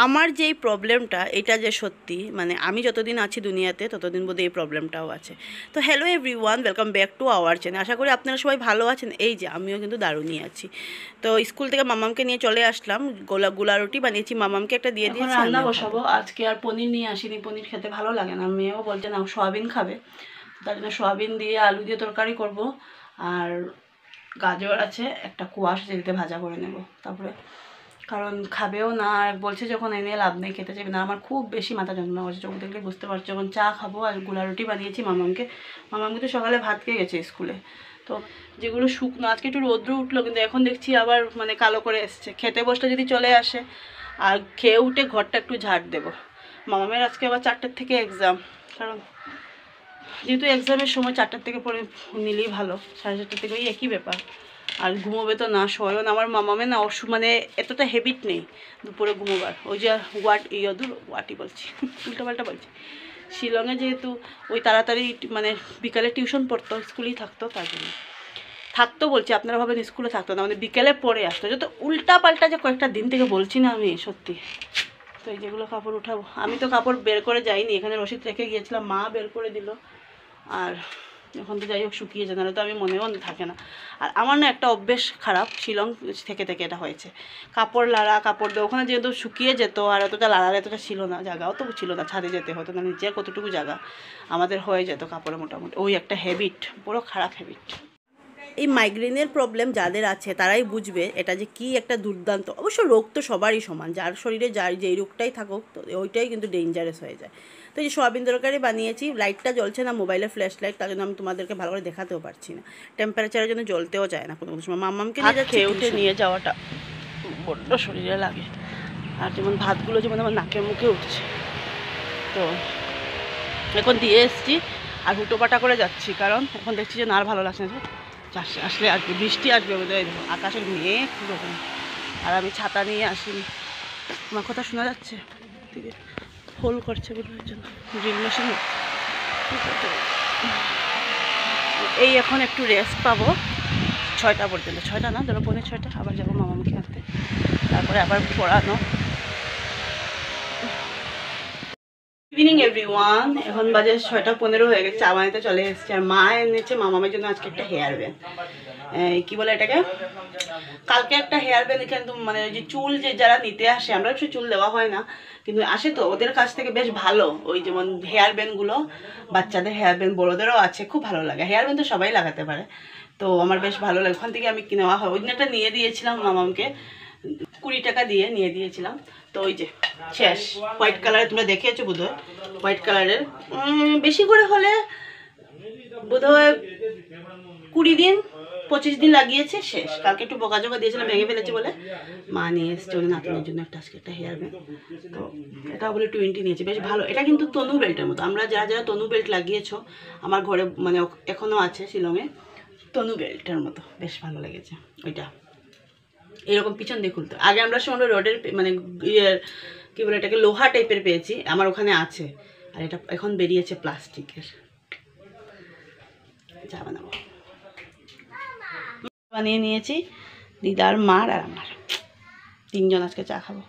আমার যেই প্রবলেমটা এটা যে সত্যি মানে আমি যতদিন আছি দুনিয়াতে ততদিন বোধহয় এই প্রবলেমটাও আছে। তো hello everyone, welcome back to our channel. আশা করি আপনারা সবাই ভালো আছেন। এই যে আমিও কিন্তু দারুণই আছি। তো স্কুল থেকে মামামকে নিয়ে চলে আসলাম, গোলা রুটি বানিয়েছি, মামামকে একটা দিয়ে দিয়েছি। রান্না বসাবো আজকে। আর পনির নিয়ে আসিনি, পনির খেতে ভালো লাগে না। মেয়েও বলছে না সোয়াবিন খাবে, তার জন্য সোয়াবিন দিয়ে আলু দিয়ে তরকারি করব। আর গাজর আছে, একটা কুয়াশ যেতে ভাজা করে নেব। তারপরে কারণ খাবেও না, আর বলছে যখন এনে লাভ নেই, খেতে চাইবে না। আমার খুব বেশি মাথা যন্ত্রণা করছে, চোখ দেখলে বুঝতে পারছো। যখন চা খাবো আর গোলা রুটি বানিয়েছি মামামকে তো সকালে ভাত খেয়ে গেছে স্কুলে। তো যেগুলো শুকনো, আজকে একটু রৌদ্র উঠলো, কিন্তু এখন দেখছি আবার মানে কালো করে এসছে। খেতে বসলে যদি চলে আসে, আর খেয়ে উঠে ঘরটা একটু ঝাড় দেবো। মামামের আজকে আবার 4টার থেকে এক্সাম, কারণ যেহেতু এক্সামের সময় 4টার থেকে পরে নিলেই ভালো, 4:30 থেকে ওই একই ব্যাপার। আর ঘুমোবে তো না, শয়ও না। আমার মামামে না মানে এতটা হ্যাবিট নেই দুপুরে ঘুমোবার। ওই যে ওয়াটি বলছি উল্টোপাল্টা বলছি। শিলংয়ে যেহেতু ওই তাড়াতাড়ি মানে বিকালে টিউশন পড়তো, স্কুলেই থাকতো, তার জন্য থাকতো বলছি। আপনারা ভাবেন স্কুলে থাকতো না, মানে বিকেলে পড়ে আসতো। যত উল্টা পাল্টা যে কয়েকটা দিন থেকে বলছি না আমি, সত্যি। তো এই যেগুলো কাপড় উঠাবো, আমি তো কাপড় বের করে যাইনি, এখানে রসিদ রেখে গিয়েছিলাম, মা বের করে দিল। আর এখন তো যাই হোক শুকিয়ে যায়, নাহলে তো আমি মনেও থাকে না। আর আমার না একটা অভ্যেস খারাপ, শিলং থেকে এটা হয়েছে। কাপড় লাড়া, কাপড় দেওয়া, ওখানে যেহেতু শুকিয়ে যেত, আর অতটা লাড়ার এতটা ছিল না, জায়গাও তো ছিল না, ছাদে যেতে হতো না, নিচে কতটুকু জায়গা আমাদের হয়ে যেত কাপড়ে মোটামুটি। ওই একটা হ্যাবিট, পুরো খারাপ হ্যাবিট। এই মাইগ্রেনের প্রবলেম যাদের আছে তারাই বুঝবে এটা যে কি একটা দুর্দান্ত। অবশ্য রোগ তো সবারই সমান, যার শরীরে যার যেই রোগটাই থাকুক, তো ওইটাই কিন্তু ডেঞ্জারাস হয়ে যায়। তো এই যে সোয়াবিন তরকারি বানিয়েছি, লাইটটা জ্বলছে না, মোবাইলের ফ্ল্যাশ লাইট, তার জন্য আমি তোমাদেরকে ভালো করে দেখাতেও পারছি না। টেম্পারেচারের জন্য জ্বলতেও যায় না কোনো সময়। মাম্মামকে নিয়ে যাচ্ছে, খেয়ে উঠে নিয়ে যাওয়াটা বড্ড শরীরে লাগে। আর যেমন ভাতগুলো যেমন আমার নাকের মুখে উঠছে, তো এখন দিয়ে এসছি আর হুটোপাটা করে যাচ্ছি, কারণ এখন দেখছি যে না আর ভালো লাগছে না। আসলে আসবে, বৃষ্টি আসবে বোধহয়, আকাশের মেঘ রকম। আর আমি ছাতা নিয়ে আসিনি। আমার কথা শোনা যাচ্ছে? ঠিক আছে, হোল করছে বোধহয় জন্য ড্রিল মেশিন। এই এখন একটু রেস্ট পাবো 6টা পর্যন্ত, 6টা না, ধরো 5:45, আবার যাবো মামাকে আনতে, তারপরে আবার পড়ানো। ইভিনিং এভরিওয়ান, এখন বাজে 6:15 হয়ে গেছে, চা বানাতে চলে এসেছে। আর মা এনেছে মামামের জন্য আজকে একটা হেয়ার ব্যান্ড, কি বলে এটাকে, কালকে একটা হেয়ার ব্যান্ড। এখানে তো মানে যে চুল যে যারা নিতে আসে, আমরা একটু চুল দেওয়া হয় না, কিন্তু আসে তো, ওদের কাছ থেকে বেশ ভালো ওই যেমন হেয়ার ব্যান্ডগুলো, বাচ্চাদের হেয়ার ব্যান্ড, বড়োদেরও আছে, খুব ভালো লাগে। হেয়ার ব্যান্ড তো সবাই লাগাতে পারে, তো আমার বেশ ভালো লাগে। ওখান থেকে আমি নেওয়া হয়। ওই দিন একটা নিয়ে দিয়েছিলাম মামামকে, 20 টাকা দিয়ে নিয়ে দিয়েছিলাম। তো ওই যে শেষ, হোয়াইট কালারের, তোমরা দেখেছো বোধহয়, হোয়াইট কালারের। বেশি করে হলে বোধহয় 20 দিন 25 দিন লাগিয়েছে, শেষ। কালকে একটু বকাঝকা দিয়েছিলাম, ভেঙে ফেলেছে বলে। মা নিয়ে এসছে ওই নাতনের জন্য একটা আজকে একটা হেয়ার ব্যান্ড। তো এটা বলে 20 নিয়েছে, বেশ ভালো। এটা কিন্তু তনু বেল্টের মতো, আমরা যারা যারা তনু বেল্ট লাগিয়েছো, আমার ঘরে মানে এখনও আছে শিলংয়ে, তনু বেল্টের মতো, বেশ ভালো লেগেছে ওইটা। এরকম পিছন দিয়ে খুলতে, আগে আমরা সময় রডের মানে ইয়ের কী বলে এটাকে, লোহা টাইপের পেয়েছি, আমার ওখানে আছে। আর এটা এখন বেরিয়েছে প্লাস্টিকের। চা বানাবো, বানিয়ে নিয়েছি, দিদার, মার আর আমার, 3জন আজকে চা খাবো।